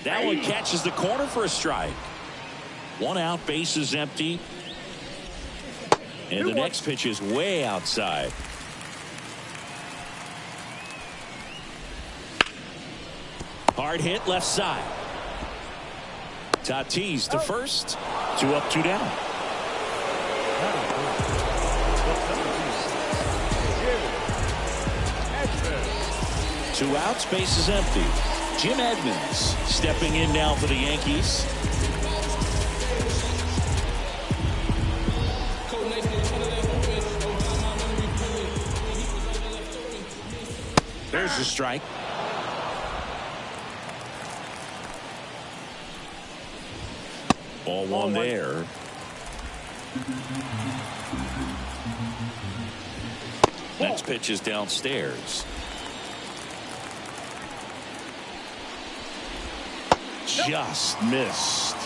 That one catches the corner for a strike. One out, base is empty. And the next pitch is way outside. Hard hit left side. Tatis to first. 2 up, 2 down. Two outs, base is empty. Jim Edmonds stepping in now for the Yankees. There's the strike. Ball one there. Next pitch is downstairs. Just missed.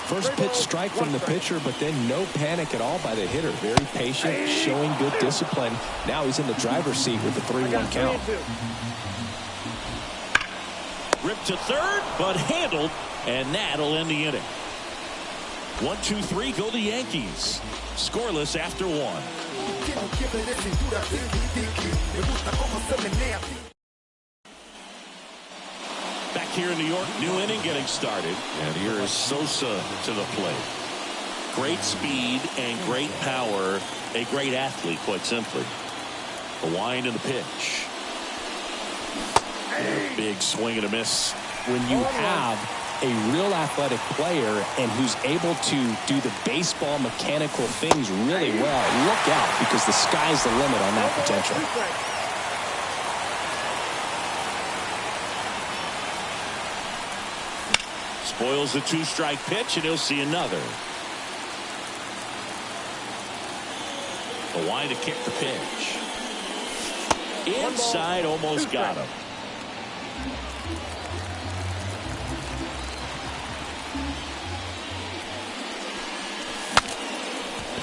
First pitch strike from the pitcher, but then no panic at all by the hitter. Very patient, showing good discipline. Now he's in the driver's seat with the 3-1 count. Ripped to third, but handled, and that'll end the inning. 1-2-3 go the Yankees. Scoreless after 1. Back here in New York, new inning getting started. And here is Sosa to the plate. Great speed and great power. A great athlete, quite simply. The wind and the pitch. Big swing and a miss. When you have a real athletic player and who's able to do the baseball mechanical things really well, look out, because the sky's the limit on that potential. Spoils the 2-strike pitch, and he'll see another. The wind to kick the pitch. Inside, almost got him.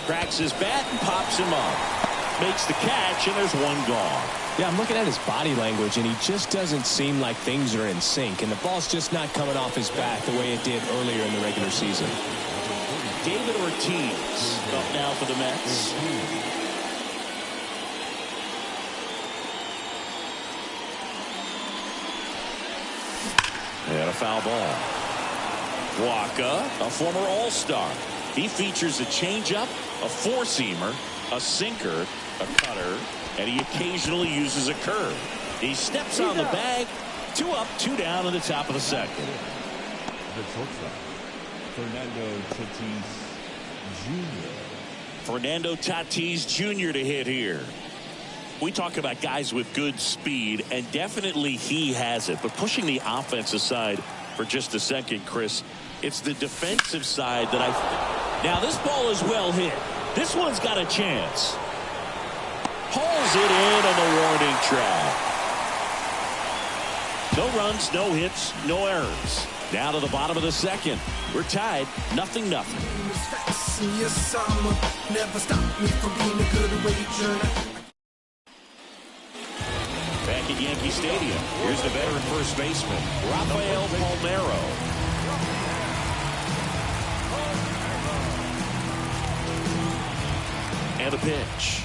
Cracks his bat and pops him up. Makes the catch, and there's one gone. Yeah, I'm looking at his body language, and he just doesn't seem like things are in sync, and the ball's just not coming off his bat the way it did earlier in the regular season. David Ortiz up now for the Mets. And a foul ball. Waka, a former All-Star. He features a changeup, a four-seamer, a sinker, a cutter, and he occasionally uses a curve. He steps on the bag. 2 up, 2 down in the top of the second. The shortstop, Fernando Tatis Jr. Fernando Tatis Jr. to hit here. We talk about guys with good speed, and definitely he has it. But pushing the offense aside for just a second, Chris, it's the defensive side that now this ball is well hit. This one's got a chance. Hauls it in on the warning track. No runs, no hits, no errors. Now to the bottom of the second. We're tied, 0-0. Back at Yankee Stadium, here's the veteran first baseman, Rafael Palmeiro. And a pitch.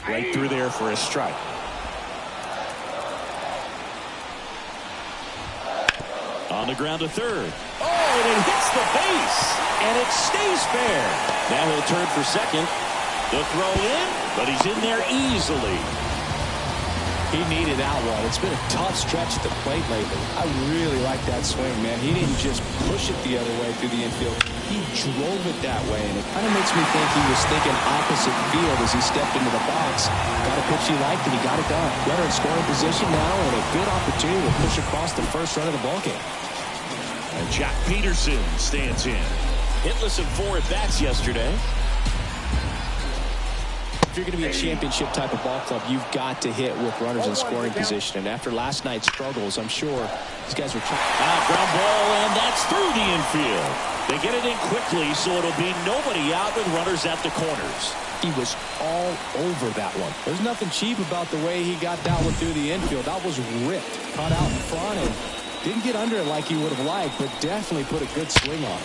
Right through there for a strike. On the ground to third. Oh, and it hits the base. And it stays fair. Now he'll turn for second. The throw in, but he's in there easily. He needed that one. It's been a tough stretch at the plate lately. I really like that swing, man. He didn't just push it the other way through the infield. He drove it that way, and it kind of makes me think he was thinking opposite field as he stepped into the box. Got a pitch he liked, and he got it done. Runner in scoring position now, and a good opportunity to push across the first run of the ballgame. And Jack Peterson stands in. Hitless in 4 at-bats yesterday. If you're going to be a championship type of ball club, you've got to hit with runners in scoring position. And after last night's struggles, I'm sure these guys were trying. Ground ball, and that's through the infield. They get it in quickly, so it'll be nobody out with runners at the corners. He was all over that one. There's nothing cheap about the way he got that one through the infield. That was ripped. Caught out in front, and Didn't get under it like he would have liked, but definitely put a good swing on.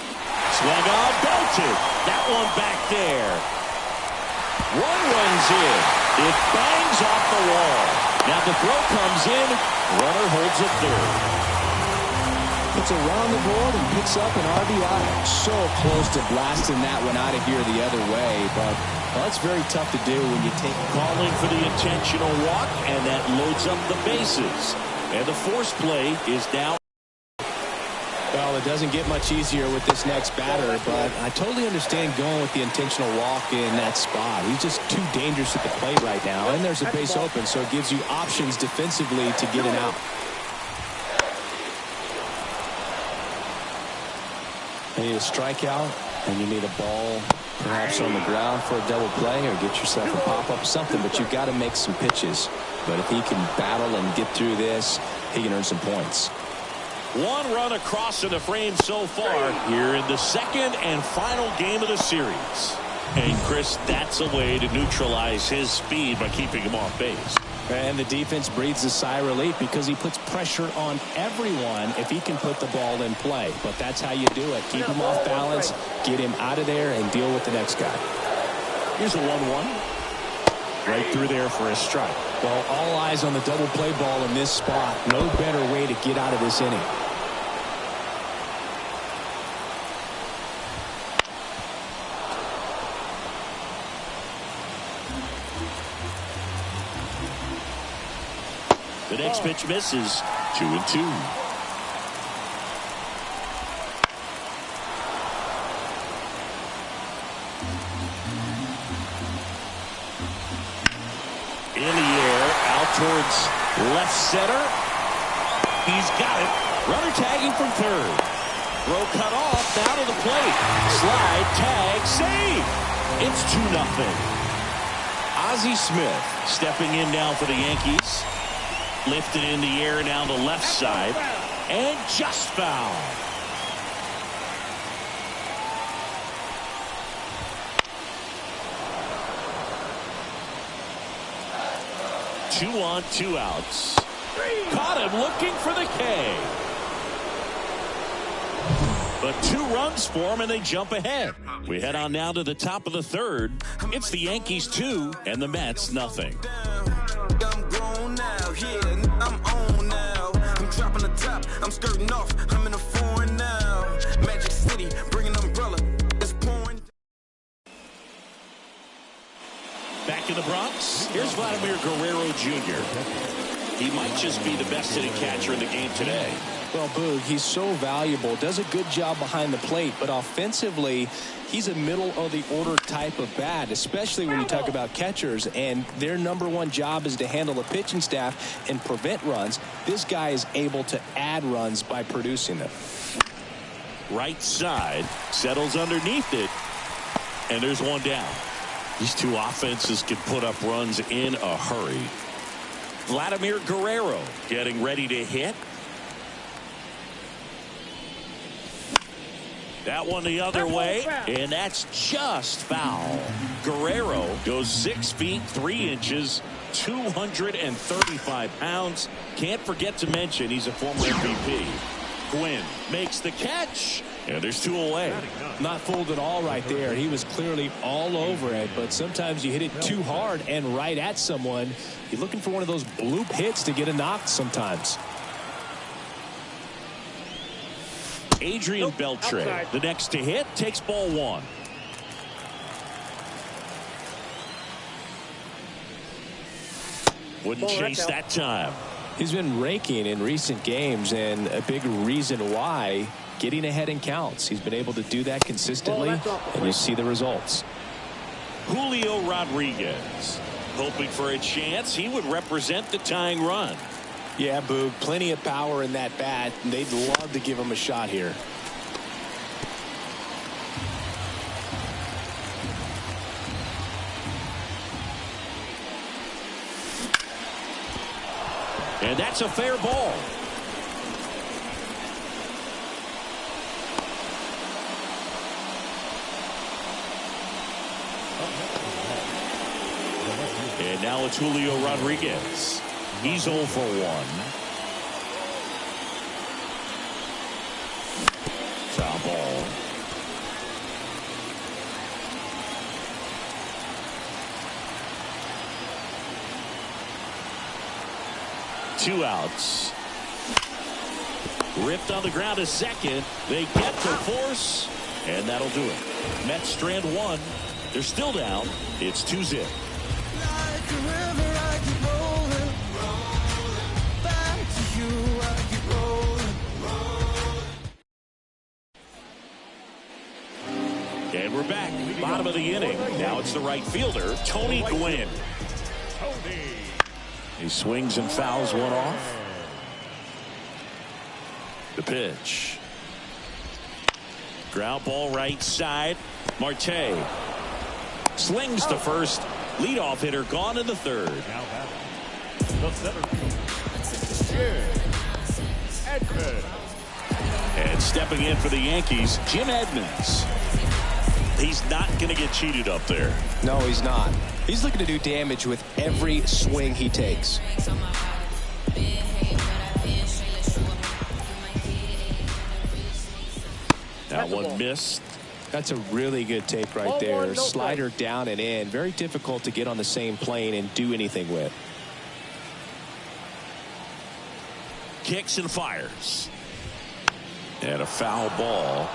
Swung on, belted. That one back there. One runs in. It bangs off the wall. Now the throw comes in. Runner holds it third. Puts a run on the board and picks up an RBI. So close to blasting that one out of here the other way, but well, it's very tough to do when you take calling for the intentional walk, and that loads up the bases. And the force play is now. Well, it doesn't get much easier with this next batter, but I totally understand going with the intentional walk in that spot. He's just too dangerous at the plate right now, and there's a base open, so it gives you options defensively to get it out. You need a strikeout, and you need a ball perhaps on the ground for a double play, or get yourself a pop-up, something, but you've got to make some pitches. But if he can battle and get through this, he can earn some points. One run across in the frame so far here in the second and final game of the series. And Chris, that's a way to neutralize his speed by keeping him off base. And the defense breathes a sigh of relief because he puts pressure on everyone if he can put the ball in play. But that's how you do it. Keep him off balance, get him out of there, and deal with the next guy. Here's a 1-1. Right through there for a strike. Well, all eyes on the double play ball in this spot. No better way to get out of this inning. The next pitch misses. 2-2. In the air, out towards left center. He's got it. Runner tagging from third. Throw cut off, now to the plate. Slide, tag, save. It's 2-0. Ozzie Smith stepping in now for the Yankees. Lifted in the air down the left side. And just foul. Two on, 2 outs. Caught him looking for the K. But 2 runs for him, and they jump ahead. We head on now to the top of the third. It's the Yankees 2 and the Mets nothing. I'm grown now, yeah, I'm on now. I'm dropping the top, I'm skirting off, I'm in a foreign now. Magic City, bring an umbrella, it's pouring. Back in the Bronx, here's Vladimir Guerrero Jr. He might just be the best hitting catcher in the game today. Well, Boog, he's so valuable, does a good job behind the plate, but offensively, he's a middle-of-the-order type of bat, especially when you talk about catchers, and their #1 job is to handle the pitching staff and prevent runs. This guy is able to add runs by producing them. Right side, settles underneath it, and there's one down. These two offenses can put up runs in a hurry. Vladimir Guerrero getting ready to hit. That one the other way, and that's just foul. Guerrero goes 6 feet 3 inches, 235 pounds. Can't forget to mention he's a former MVP. Gwynn makes the catch, and there's 2 away. Not fooled at all right there. He was clearly all over it, but sometimes you hit it too hard and right at someone. You're looking for one of those bloop hits to get a knock sometimes. Adrian Beltre, the next to hit, takes ball 1. Wouldn't chase that time. He's been raking in recent games, and a big reason why, getting ahead in counts. He's been able to do that consistently, and you see the results. Julio Rodriguez, hoping for a chance he would represent the tying run. Yeah, Boog, plenty of power in that bat, and they'd love to give him a shot here. And that's a fair ball. And now it's Julio Rodriguez. He's 0 for 1. 2 outs. Ripped on the ground to second. They get to force, and that'll do it. Mets strand 1. They're still down. It's 2-0. Like a river, I keep rolling, rolling. Back to you, I keep rolling, rolling. And we're back. Bottom of the inning. Now it's the right fielder, Tony Gwynn. He swings and fouls one off. The pitch. Ground ball right side. Marte slings to first. Leadoff hitter gone in the third. Now batting the center fielder, Edmonds. And stepping in for the Yankees, Jim Edmonds. He's not going to get cheated up there. No, he's not. He's looking to do damage with every swing he takes. That one missed. That's a really good take right there. Slider down and in. Very difficult to get on the same plane and do anything with. Kicks and fires. And a foul ball.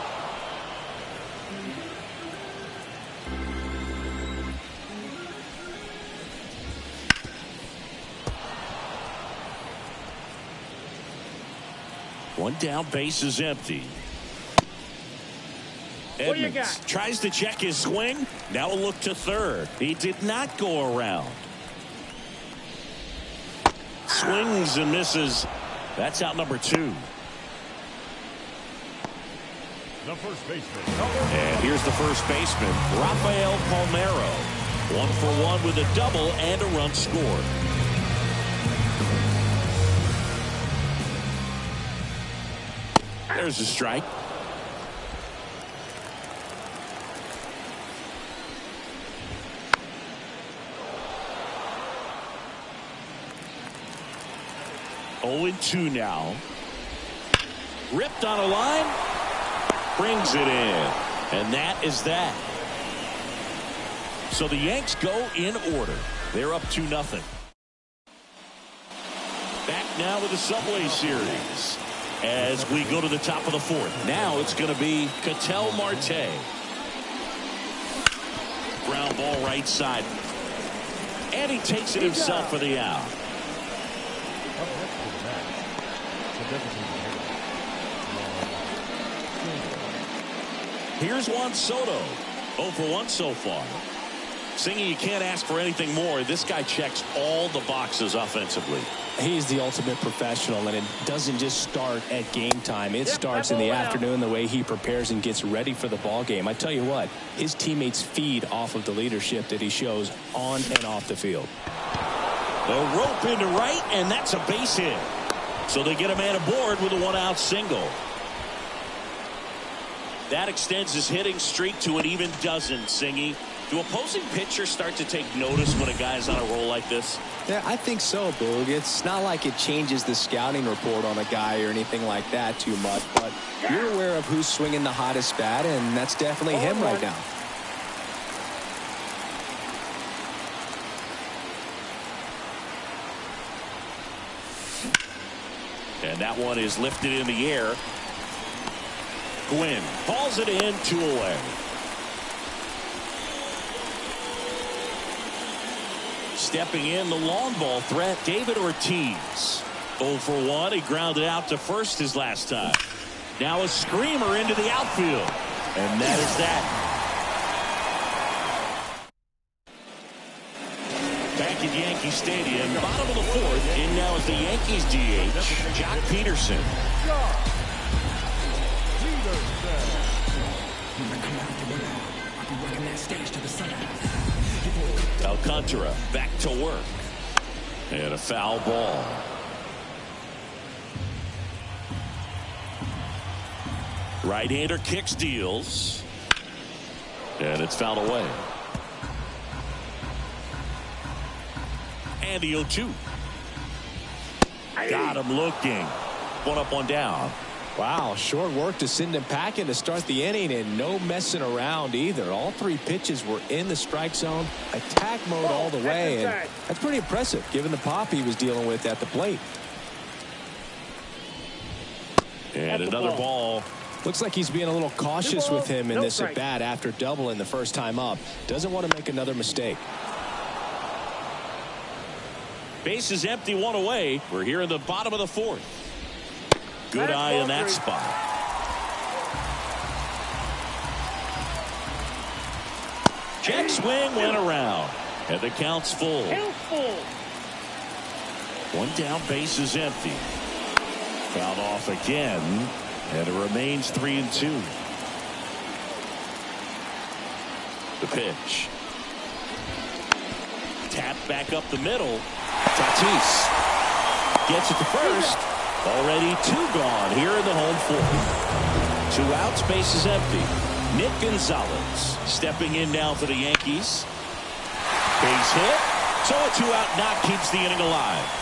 One down, base is empty. Edmonds tries to check his swing. Now a look to third. He did not go around. Swings and misses. That's out number 2. The first baseman. And here's the first baseman, Rafael Palmeiro. 1 for 1 with a double and a run scored. There's a strike. Oh, 2 now. Ripped on a line. Brings it in. And that is that. So the Yanks go in order. They're up 2-0. Back now with the Subway Series. As we go to the top of the 4th. Now it's going to be Ketel Marte. Ground ball right side. And he takes it himself for the out. Here's Juan Soto. 0 for 1 so far. Singing, you can't ask for anything more. This guy checks all the boxes offensively. He's the ultimate professional, and it doesn't just start at game time. It starts in the afternoon, the way he prepares and gets ready for the ball game. I tell you what, his teammates feed off of the leadership that he shows on and off the field. A rope into right, and that's a base hit. So they get a man aboard with a 1-out single. That extends his hitting streak to an even dozen, Singy. Do opposing pitchers start to take notice when a guy's on a roll like this? Yeah, I think so, Boog. It's not like it changes the scouting report on a guy or anything like that too much, but you're aware of who's swinging the hottest bat, and that's definitely him right now. And that one is lifted in the air. Gwynn calls it in, 2 away. Stepping in, the long ball threat, David Ortiz. 0 for 1. He grounded out to first his last time. Now a screamer into the outfield. And that is that. Back at Yankee Stadium, bottom of the 4th. In now is the Yankees DH, Jock Peterson. Alcantara back to work. And a foul ball. Right-hander kicks, deals. And it's fouled away. And the 0-2. Got him looking. 1 up, 1 down. Wow, short work to send him packing to start the inning, and no messing around either. All 3 pitches were in the strike zone, attack mode all the way, and that's pretty impressive given the pop he was dealing with at the plate. And another ball. Looks like he's being a little cautious with him in this at bat after doubling the first time up. Doesn't want to make another mistake. Base is empty, one away. We're here in the bottom of the fourth. Good eye in that spot. Check swing went around. And the count's full. One down, base is empty. Fouled off again. And it remains 3-2. The pitch. Tap back up the middle. Tatis gets it to first. Already two gone here in the home fourth. 2 outs, base is empty. Nick Gonzalez stepping in now for the Yankees. Base hit. So a 2-out knock keeps the inning alive.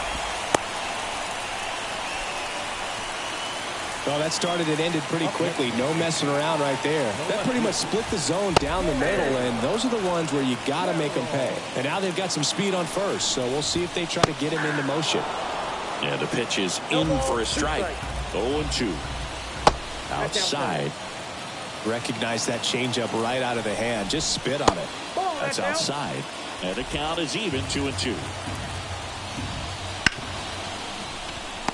Well, that started and ended pretty quickly. No messing around right there. That pretty much split the zone down the middle, and those are the ones where you got to make them pay. And now they've got some speed on first, so we'll see if they try to get him into motion. Yeah, the pitch is in for a strike. 0-2. Outside. Recognize that changeup right out of the hand. Just spit on it. That's outside. And the count is even, 2-2.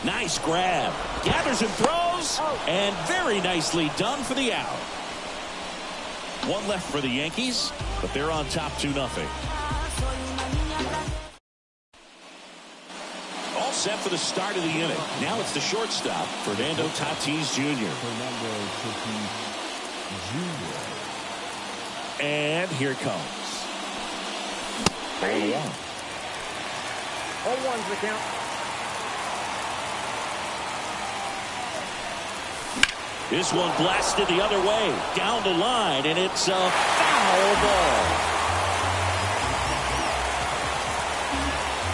Nice grab. Gathers and throws. And very nicely done for the out. One left for the Yankees, but they're on top 2-0. All set for the start of the inning. Now it's the shortstop, Fernando Tatis Jr. And here it comes. 0-1. 0-1's the count. This one blasted the other way, down the line, and it's a foul ball.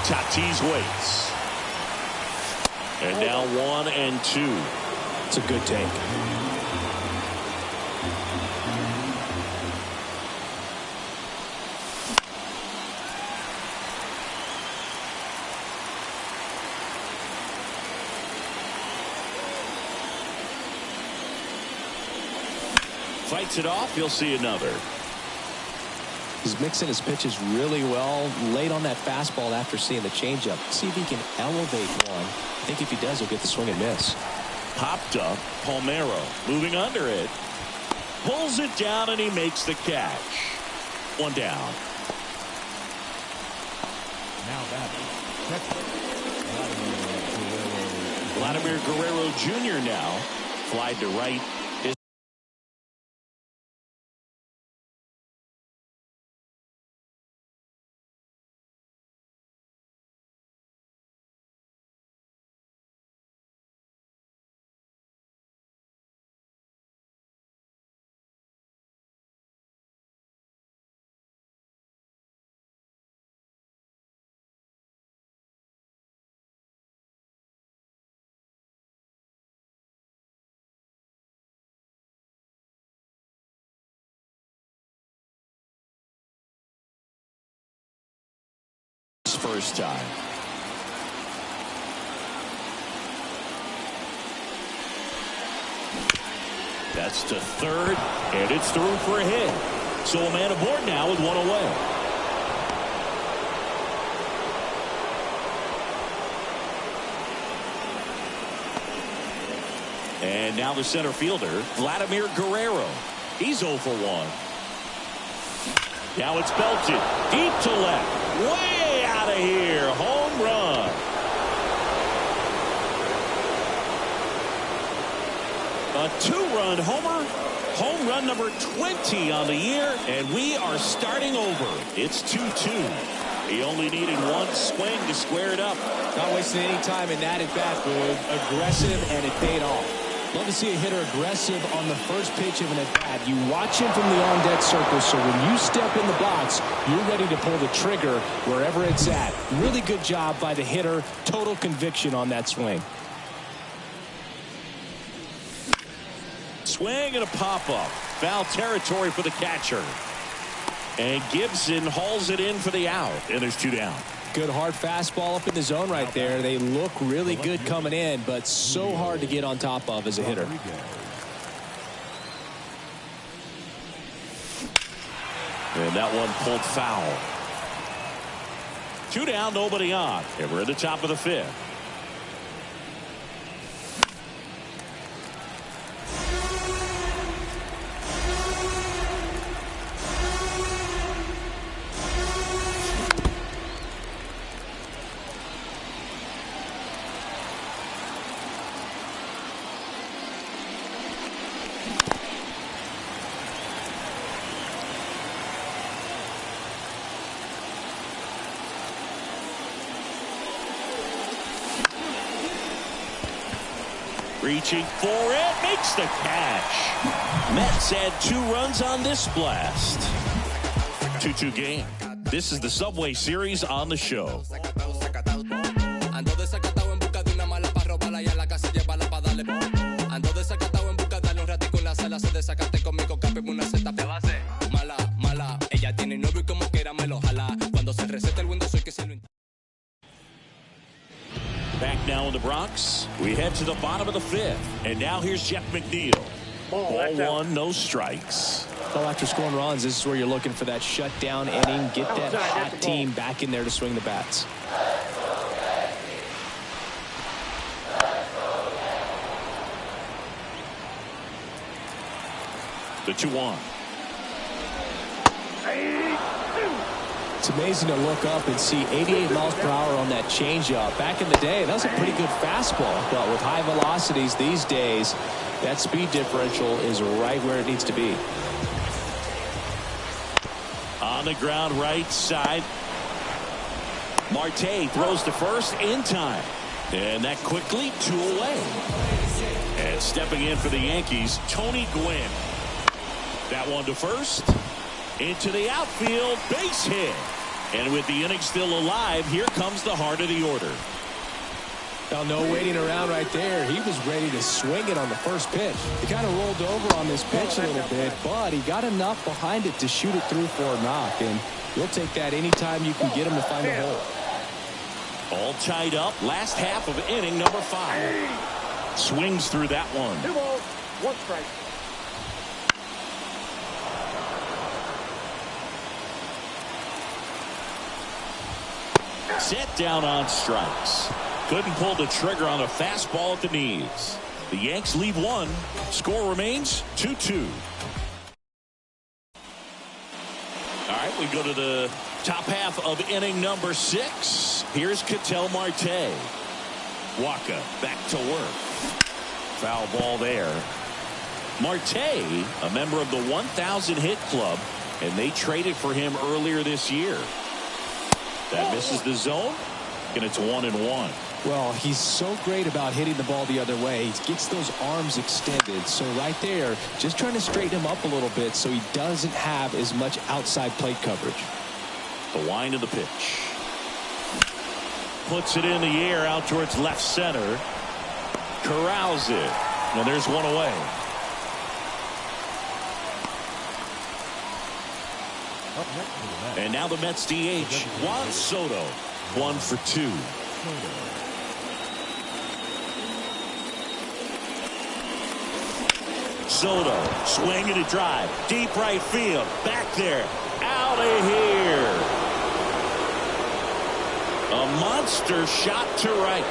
Tatis waits. And now 1-2. It's a good take. Fights it off. You'll see another. He's mixing his pitches really well. Late on that fastball after seeing the changeup. See if he can elevate one. I think if he does, he'll get the swing and miss. Popped up. Palmeiro moving under it. Pulls it down and he makes the catch. One down. Now batting. Vladimir Guerrero Jr. now. Fly to right. First time. That's to third, and it's through for a hit. So a man aboard now with one away. And now the center fielder, Vladimir Guerrero. He's 0 for 1. Now it's belted deep to left. Way out of here. Home run. A 2-run homer. Home run number 20 on the year. And we are starting over. It's 2-2. He only needed one swing to square it up. Not wasting any time in that at bat, Boog. Aggressive, and it paid off. Love to see a hitter aggressive on the first pitch of an at-bat. You watch him from the on-deck circle, so when you step in the box, you're ready to pull the trigger wherever it's at. Really good job by the hitter. Total conviction on that swing. Swing and a pop-up. Foul territory for the catcher. And Gibson hauls it in for the out. And there's 2 down. Good hard fastball up in the zone right there. They look really good coming in, but so hard to get on top of as a hitter. And that one pulled foul. 2 down, nobody on. And we're at the top of the 5th. Reaching for it, makes the catch. Mets had 2 runs on this blast. 2-2 game. This is the Subway Series on the show. Back now in the Bronx. We head to the bottom of the 5th. And now here's Jeff McNeil. Ball 1, no strikes. Well, after scoring runs, this is where you're looking for that shutdown inning. Get that hot team back in there to swing the bats. The 2-1. It's amazing to look up and see 88 miles per hour on that changeup. Back in the day, that was a pretty good fastball. But with high velocities these days, that speed differential is right where it needs to be. On the ground, right side. Marte throws to first in time. And that quickly 2 away. And stepping in for the Yankees, Tony Gwynn. That one to first. Into the outfield, base hit. And with the inning still alive, here comes the heart of the order. Well, no waiting around right there. He was ready to swing it on the first pitch. He kind of rolled over on this pitch a little bit, but he got enough behind it to shoot it through for a knock. And you'll take that anytime you can get him to find a hole. All tied up. Last half of inning number 5. Swings through that one. 2 balls, 1 strike. Set down on strikes. Couldn't pull the trigger on a fastball at the knees. The Yanks leave 1. Score remains 2-2. All right, we go to the top half of inning number 6. Here's Ketel Marte. Waka back to work. Foul ball there. Marte, a member of the 1,000 hit club, and they traded for him earlier this year. That misses the zone, and it's 1-1. Well, he's so great about hitting the ball the other way. He gets those arms extended. So right there, just trying to straighten him up a little bit so he doesn't have as much outside plate coverage. The wind of the pitch. Puts it in the air out towards left center. Corrals it. And there's 1 away. And now the Mets DH, Juan Soto, 1 for 2. Soto swinging a drive, deep right field, back there, out of here. A monster shot to right.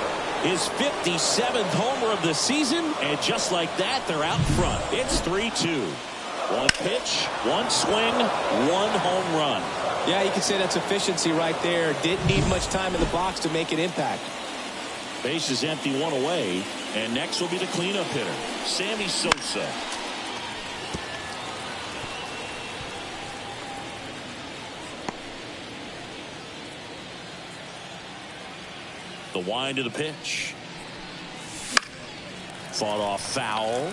His 57th homer of the season, and just like that, they're out front. It's 3-2. 1 pitch, 1 swing, 1 home run. Yeah, you can say that's efficiency right there. Didn't need much time in the box to make an impact. Base is empty, 1 away. And next will be the cleanup hitter, Sammy Sosa. The wind of the pitch. Fought off foul.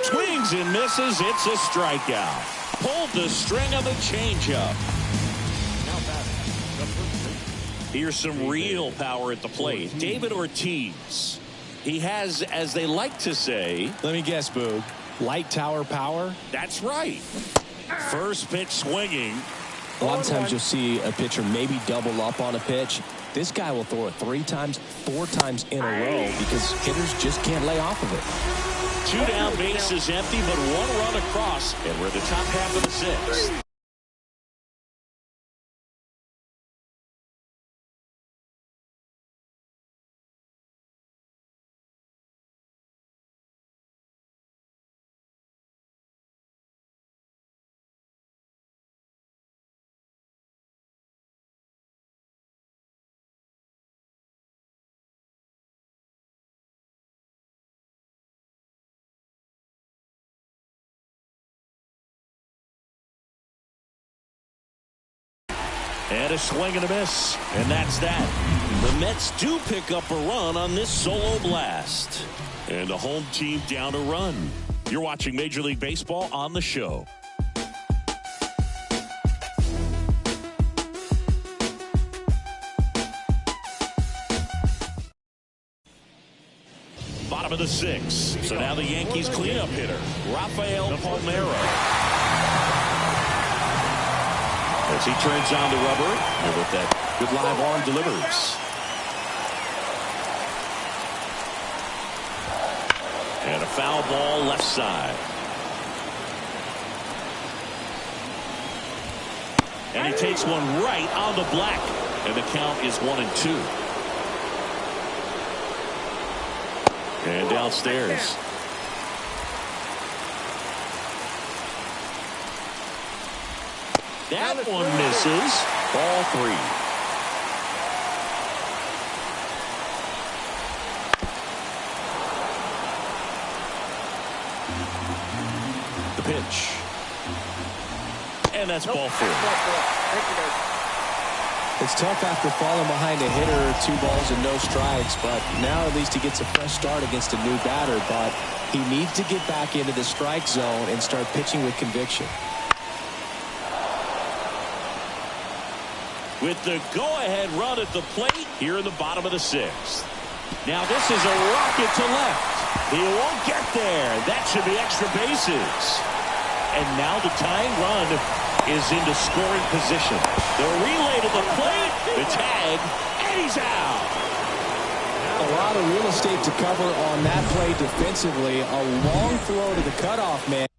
Swings and misses. It's a strikeout. Pulled the string of the changeup. Here's some real power at the plate. David Ortiz. He has, as they like to say. Let me guess, Boog. Light tower power. That's right. First pitch swinging. A lot of times you'll see a pitcher maybe double up on a pitch. This guy will throw it 3 times, 4 times in a row because hitters just can't lay off of it. 2 down, bases empty, but 1 run across, and we're in the top half of the 6th. And a swing and a miss. And that's that. The Mets do pick up a run on this solo blast. And the home team down a run. You're watching Major League Baseball on the show. Bottom of the 6th. So now the Yankees cleanup hitter, Rafael Palmeiro. As he turns on the rubber, and with that good live arm delivers. And a foul ball left side. And he takes one right on the black. And the count is 1-2. And downstairs. That one misses. Ball 3. The pitch. And that's ball 4. It's tough after falling behind a hitter, 2 balls and no strikes, but now at least he gets a fresh start against a new batter, but he needs to get back into the strike zone and start pitching with conviction. With the go-ahead run at the plate here in the bottom of the 6th. Now this is a rocket to left. He won't get there. That should be extra bases. And now the tying run is into scoring position. The relay to the plate, the tag, and he's out. A lot of real estate to cover on that play defensively. A long throw to the cutoff man.